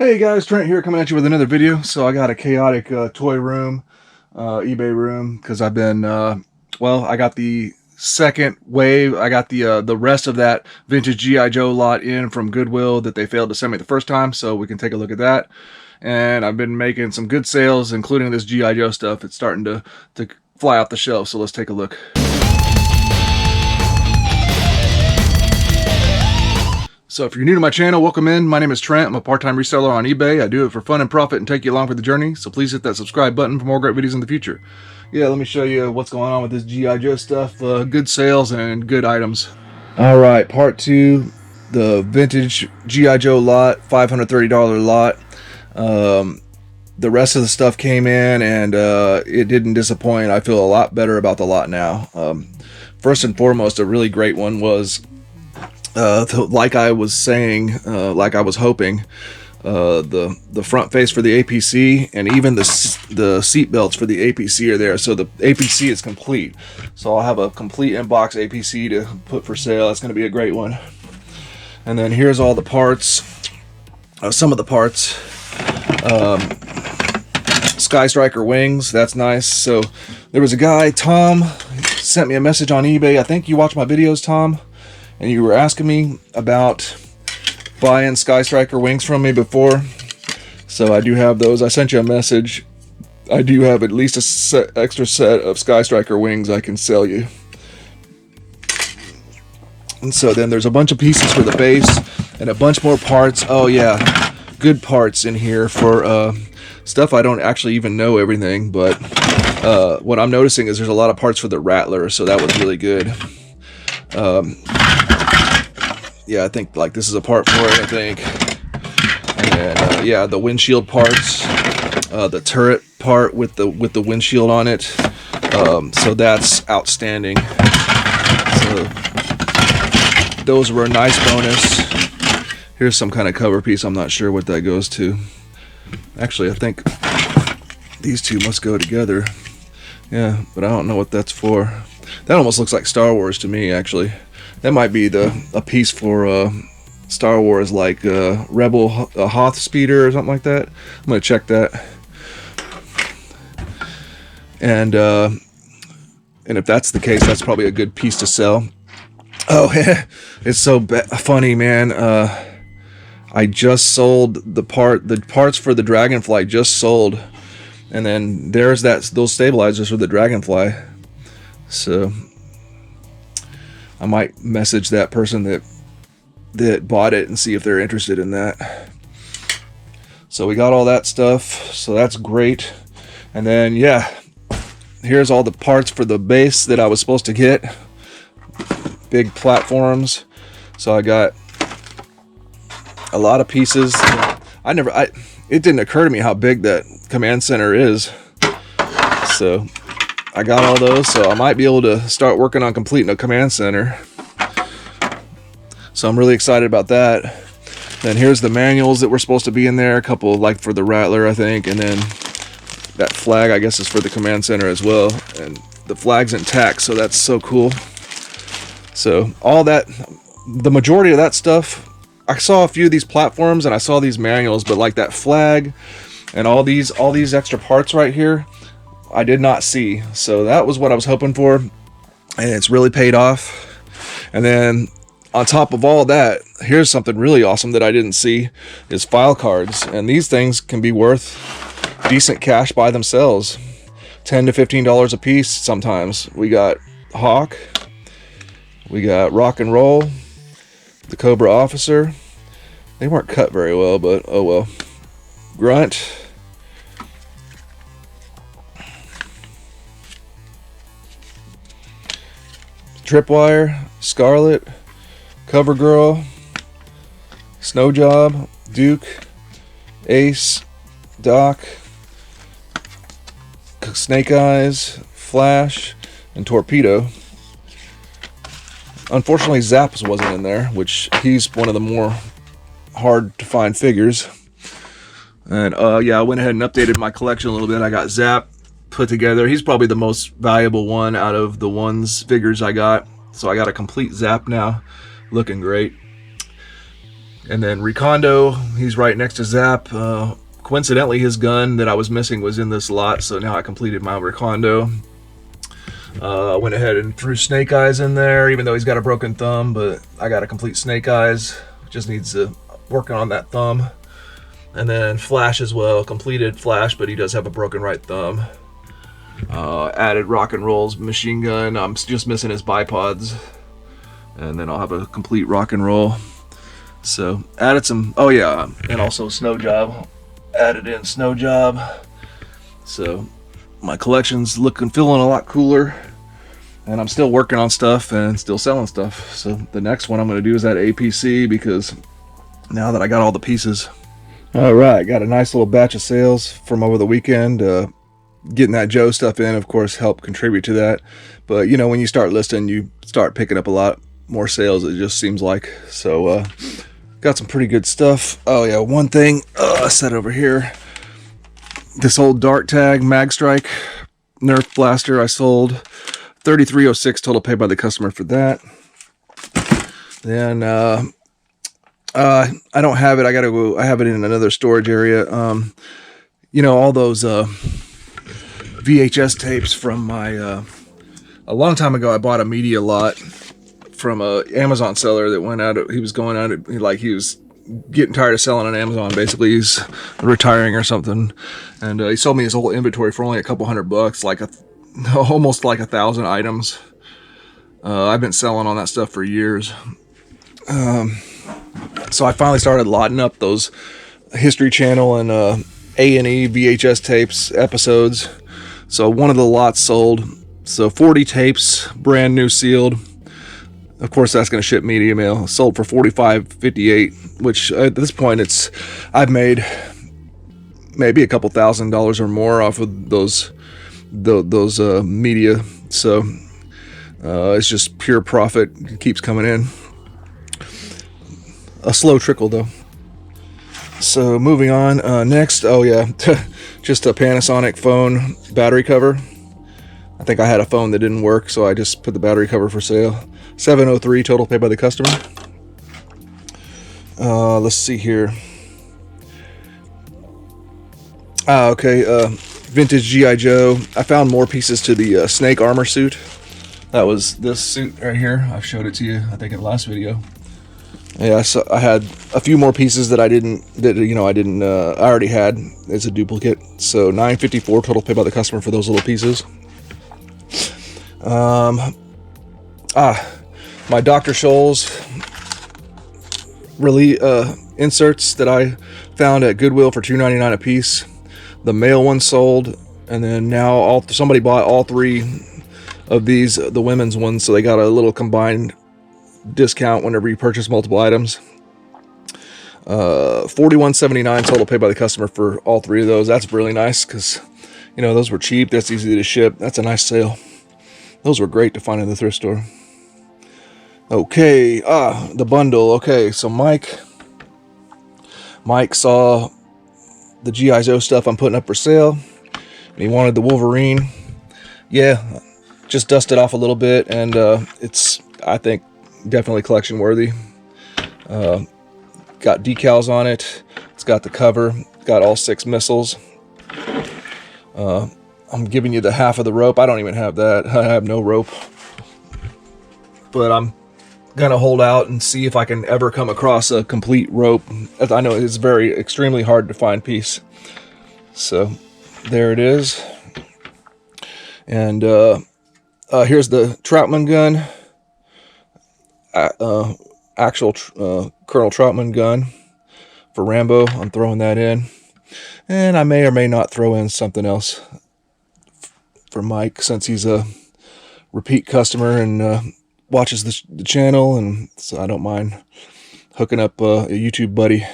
Hey guys, Trent here coming at you with another video. So I got a chaotic toy room, eBay room, because I've been, well, I got the second wave. I got the rest of that vintage G.I. Joe lot in from Goodwill that they failed to send me the first time, so we can take a look at that. And I've been making some good sales, including this G.I. Joe stuff. It's starting to fly off the shelf, so let's take a look. So if you're new to my channel, welcome in. My name is Trent. I'm a part-time reseller on eBay. I do it for fun and profit and take you along for the journey. So please hit that subscribe button for more great videos in the future. Yeah, let me show you what's going on with this G.I. Joe stuff. Good sales and good items. All right, part two, the vintage G.I. Joe lot, $530 lot. The rest of the stuff came in and it didn't disappoint. I feel a lot better about the lot now. First and foremost, a really great one was like I was saying, like I was hoping, the front face for the APC and even the seat belts for the APC are there. So the APC is complete. So I'll have a complete in-box APC to put for sale. That's going to be a great one. And then here's all the parts, some of the parts. Sky Striker wings, that's nice. So there was a guy, Tom, sent me a message on eBay. I think you watch my videos, Tom. And you were asking me about buying Sky Striker wings from me before. So I do have those. I sent you a message. I do have at least a extra set of Sky Striker wings I can sell you. And so then there's a bunch of pieces for the base and a bunch more parts. Oh yeah, good parts in here for stuff I don't actually even know everything. But what I'm noticing is there's a lot of parts for the Rattler. So that was really good. Yeah, I think like this is a part for it, I think. And then, yeah, the windshield parts, the turret part with the windshield on it. So that's outstanding. So those were a nice bonus. Here's some kind of cover piece. I'm not sure what that goes to. Actually, I think these two must go together. Yeah, but I don't know what that's for. That almost looks like Star Wars to me, actually. That might be a piece for Star Wars, like Rebel Hoth speeder or something like that. I'm gonna check that. And if that's the case, that's probably a good piece to sell. Oh, it's so funny, man. I just sold the parts for the Dragonfly. Just sold, and then there's those stabilizers for the Dragonfly. So I might message that person that bought it and see if they're interested in that. So we got all that stuff, so that's great. And then yeah, here's all the parts for the base that I was supposed to get. Big platforms. So I got a lot of pieces. It didn't occur to me how big that command center is. So I got all those, so I might be able to start working on completing a command center. So I'm really excited about that. Then here's the manuals that were supposed to be in there, a couple like for the Rattler, I think, and then that flag I guess is for the command center as well. And the flag's intact, so that's so cool. So all that, the majority of that stuff, I saw a few of these platforms and I saw these manuals, but like that flag and all these extra parts right here, I did not see. So that was what I was hoping for, and it's really paid off. And then on top of all that, here's something really awesome that I didn't see, is file cards. And these things can be worth decent cash by themselves, $10 to $15 a piece sometimes. We got Hawk, we got Rock and Roll, the Cobra Officer. They weren't cut very well, but oh well. Grunt, Tripwire, Scarlet, Cover Girl, Snow Job, Duke, Ace, Doc, Snake Eyes, Flash, and Torpedo. Unfortunately, Zaps wasn't in there, which he's one of the more hard to find figures. And yeah, I went ahead and updated my collection a little bit. I got Zap put together. He's probably the most valuable one out of the figures I got. So I got a complete Zap now, looking great. And then Recondo, he's right next to Zap. Coincidentally, his gun that I was missing was in this lot, so now I completed my Recondo. Went ahead and threw Snake Eyes in there, even though he's got a broken thumb, but I got to complete Snake Eyes. Just needs to work on that thumb. And then Flash as well, completed Flash, but he does have a broken right thumb. Added Rock and Roll's machine gun. I'm just missing his bipods. And then I'll have a complete Rock and Roll. So added some, oh yeah, and also Snow Job. Added in Snow Job. So my collection's feeling a lot cooler. And I'm still working on stuff and still selling stuff. So the next one I'm going to do is that APC, because now that I got all the pieces. All right, got a nice little batch of sales from over the weekend. Getting that Joe stuff in, of course, helped contribute to that. But, you know, when you start listing, you start picking up a lot more sales, it just seems like. So, got some pretty good stuff. Oh, yeah, one thing I set over here. This old Dart Tag Mag Strike Nerf Blaster I sold. $33.06 total paid by the customer for that. Then, I don't have it. I gotta go. I have it in another storage area. You know, all those VHS tapes from my a long time ago. I bought a media lot from a Amazon seller that went out. He was going out. He was getting tired of selling on Amazon. Basically, he's retiring or something, and he sold me his whole inventory for only a couple $100, like almost like 1,000 items. I've been selling on that stuff for years. So I finally started lotting up those History Channel and A&E VHS tapes episodes. So one of the lots sold. So 40 tapes, brand new sealed. Of course, that's going to ship media mail. Sold for $45.58, which at this point I've made maybe a couple $1,000s or more off of those media. So it's just pure profit. It keeps coming in. A slow trickle though. So moving on, next, oh yeah, just a Panasonic phone battery cover. I think I had a phone that didn't work, so I just put the battery cover for sale. $703 total paid by the customer. Let's see here. Okay, vintage G.I. Joe. I found more pieces to the Snake armor suit. That was this suit right here. I showed it to you, I think, in the last video. Yeah, so I had a few more pieces that I already had as a duplicate. So $954 total paid by the customer for those little pieces. My Dr. Scholl's really inserts that I found at Goodwill for $2.99 a piece. The male one sold, and then now somebody bought all three of these, the women's ones, so they got a little combined discount whenever you purchase multiple items. $41.79 total paid by the customer for all three of those. That's really nice because, you know, those were cheap. That's easy to ship. That's a nice sale. Those were great to find in the thrift store. Okay, the bundle. Okay, so Mike saw the G.I. Joe stuff I'm putting up for sale, and he wanted the Wolverine. Yeah, just dusted off a little bit, and it's, I think, definitely collection worthy. Got decals on it. It's got the cover. Got all 6 missiles. I'm giving you the half of the rope. I don't even have that. I have no rope. But I'm gonna hold out and see if I can ever come across a complete rope. I know it's extremely hard to find piece. So there it is. And here's the Troutman gun. Actual Colonel Troutman gun for Rambo. I'm throwing that in, and I may or may not throw in something else for Mike, since he's a repeat customer and watches the channel, and so I don't mind hooking up a YouTube buddy.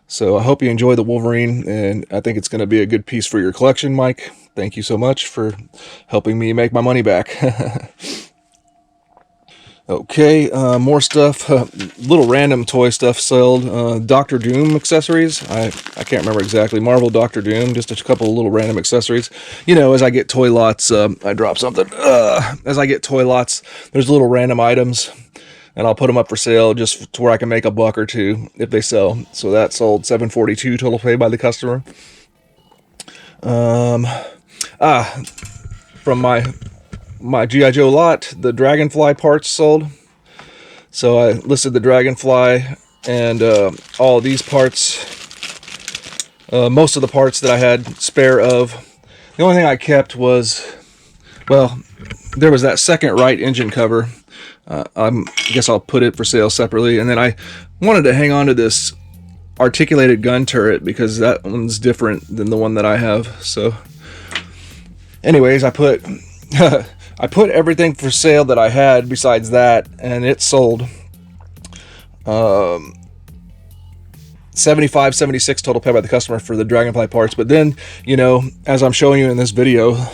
So I hope you enjoy the Wolverine, and I think it's going to be a good piece for your collection, Mike. Thank you so much for helping me make my money back. Okay, more stuff, little random toy stuff sold. Doctor Doom accessories. I can't remember exactly. Marvel Doctor Doom, just a couple of little random accessories. You know, as I get toy lots, I drop something. As I get toy lots, there's little random items and I'll put them up for sale just to where I can make a buck or two if they sell. So that sold $742 total pay by the customer. From my G.I. Joe lot, the Dragonfly parts sold. So I listed the Dragonfly and all of these parts. Most of the parts that I had spare of. The only thing I kept was, well, there was that second right engine cover. I guess I'll put it for sale separately. And then I wanted to hang on to this articulated gun turret because that one's different than the one that I have. So anyways, I put I put everything for sale that I had besides that, and it sold 75, 76 total pay by the customer for the Dragonfly parts. But then, you know, as I'm showing you in this video,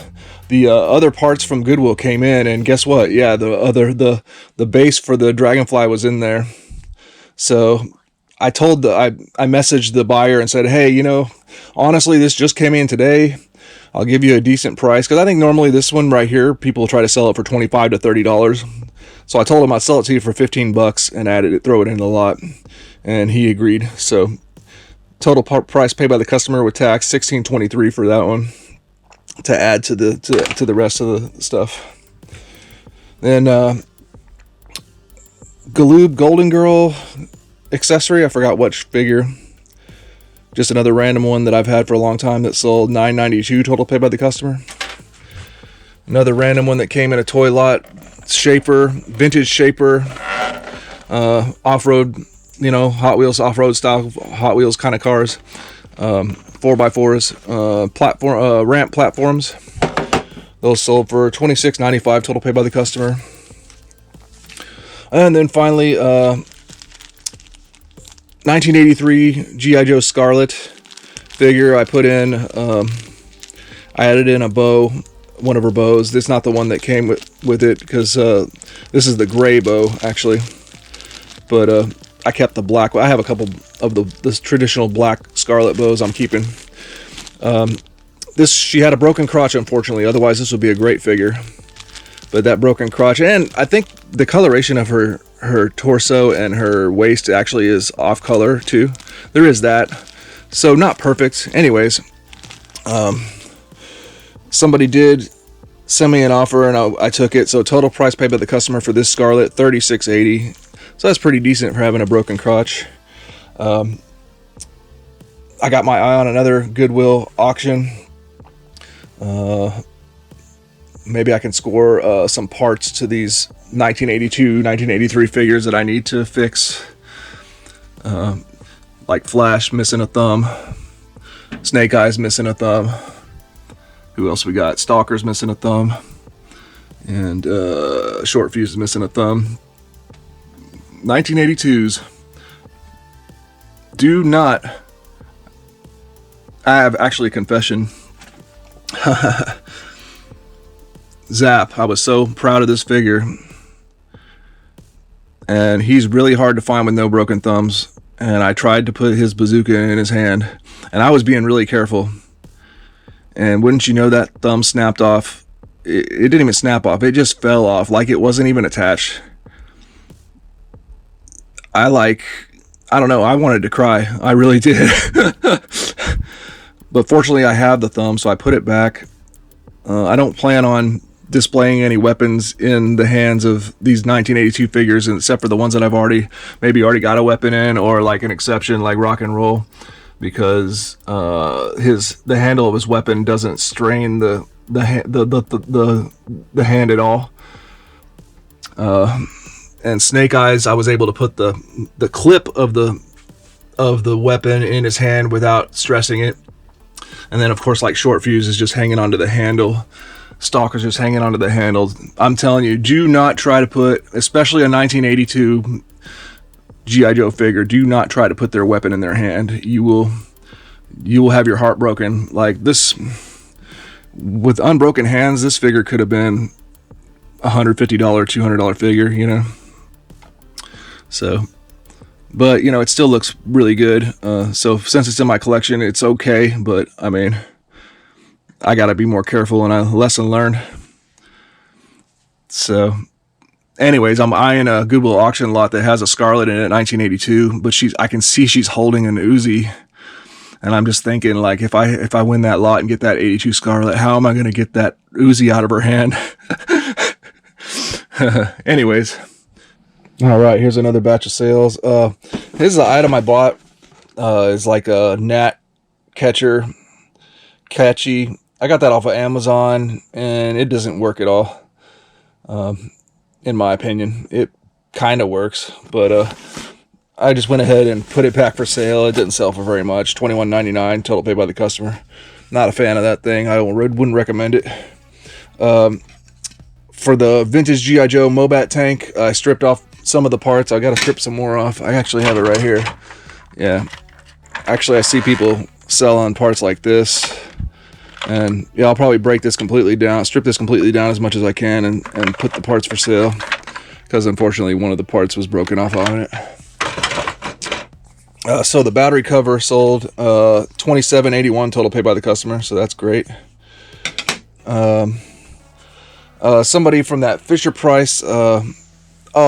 the other parts from Goodwill came in, and guess what? Yeah, the base for the Dragonfly was in there. So I messaged the buyer and said, hey, you know, honestly, this just came in today. I'll give you a decent price, because I think normally this one right here, people try to sell it for $25 to $30. So I told him I'd sell it to you for $15 and throw it in the lot, and he agreed. So total price paid by the customer with tax, $16.23 for that one, to add to the rest of the stuff. Then Galoob Golden Girl accessory, I forgot which figure. Just another random one that I've had for a long time that sold $9.92 total paid by the customer. Another random one that came in a toy lot, Shaper, vintage Shaper, off-road, you know, Hot Wheels, off-road style Hot Wheels kind of cars, 4x4s, platform, ramp platforms. Those sold for $26.95 total paid by the customer. And then finally, 1983 G.I. Joe Scarlet figure. I put in, I added in a bow, one of her bows. This is not the one that came with it, because this is the gray bow actually. But I kept the black. I have a couple of the traditional black Scarlet bows I'm keeping. She had a broken crotch, unfortunately. Otherwise, this would be a great figure. But that broken crotch, and I think the coloration of her torso and her waist actually is off color too. There is that, so not perfect. Anyways, somebody did send me an offer, and I took it. So total price paid by the customer for this Scarlet, $36.80. So that's pretty decent for having a broken crotch. I got my eye on another Goodwill auction. Maybe I can score some parts to these 1982, 1983 figures that I need to fix. Like Flash missing a thumb. Snake Eyes missing a thumb. Who else we got? Stalker's missing a thumb. And Short Fuse is missing a thumb. 1982s. Do not... I have actually a confession. Zap, I was so proud of this figure, and he's really hard to find with no broken thumbs, and I tried to put his bazooka in his hand, and I was being really careful, and wouldn't you know, that thumb snapped off. It didn't even snap off, it just fell off like it wasn't even attached. I don't know, I wanted to cry. I really did. But fortunately I have the thumb, so I put it back. I don't plan on displaying any weapons in the hands of these 1982 figures, except for the ones that I've maybe already got a weapon in, or like an exception like Rock and Roll, because the handle of his weapon doesn't strain the hand at all. And Snake Eyes, I was able to put the clip of the weapon in his hand without stressing it. And then of course, like Short Fuse is just hanging onto the handle. Stalker's just hanging onto the handle. I'm telling you, do not try to put, especially a 1982 G.I. Joe figure, do not try to put their weapon in their hand. You will have your heart broken. Like this, with unbroken hands, this figure could have been $150, $200 figure, you know. So, but you know, it still looks really good. So since it's in my collection, it's okay. But I mean, I gotta be more careful, and a lesson learned. So anyways, I'm eyeing a Goodwill auction lot that has a Scarlet in it, 1982, but I can see she's holding an Uzi. And I'm just thinking, like, if I win that lot and get that 82 Scarlet, how am I going to get that Uzi out of her hand? Anyways. All right, here's another batch of sales. This is the item I bought. It's like a gnat catcher. Catchy. I got that off of Amazon, and it doesn't work at all. In my opinion. It kind of works, but I just went ahead and put it back for sale. It didn't sell for very much. $21.99 total pay by the customer. Not a fan of that thing. I wouldn't recommend it. For the vintage G.I. Joe Mobat tank, I stripped off some of the parts. I got to strip some more off. I actually have it right here. Yeah. Actually, I see people selling parts like this. And yeah, I'll probably break this completely down, strip this completely down as much as I can, and put the parts for sale. Because unfortunately, one of the parts was broken off on it. So the battery cover sold $27.81 total pay by the customer, so that's great. Somebody from that Fisher Price, oh,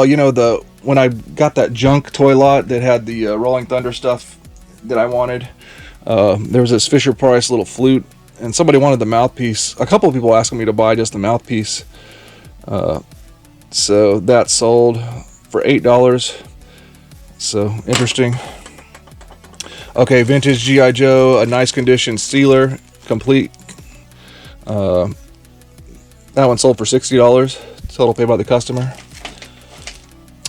you know, when I got that junk toy lot that had the Rolling Thunder stuff that I wanted, there was this Fisher Price little flute, and somebody wanted the mouthpiece. A couple of people asking me to buy just the mouthpiece, so that sold for $8. So interesting. Okay, vintage G.I. Joe, a nice condition sealer, complete. That one sold for $60, total pay by the customer.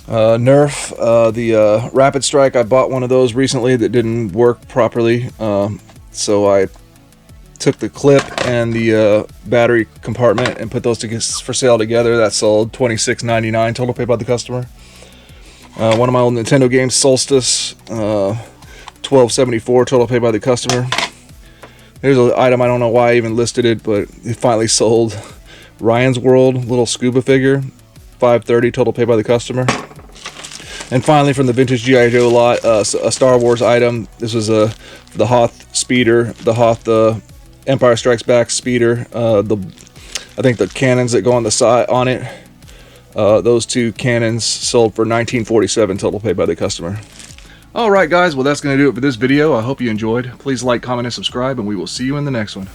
Nerf, the Rapid Strike, I bought one of those recently that didn't work properly. So I took the clip and the battery compartment and put those for sale together. That sold $26.99, total pay by the customer. One of my old Nintendo games, Solstice, $12.74, total pay by the customer. Here's an item, I don't know why I even listed it, but it finally sold. Ryan's World, little scuba figure, $5.30, total pay by the customer. And finally, from the vintage G.I. Joe lot, a Star Wars item. This was the Hoth speeder, the Hoth Empire Strikes Back speeder. I think the cannons that go on the side on it, those two cannons sold for $19.47, total pay by the customer. Alright guys, well that's going to do it for this video. I hope you enjoyed. Please like, comment, and subscribe, and we will see you in the next one.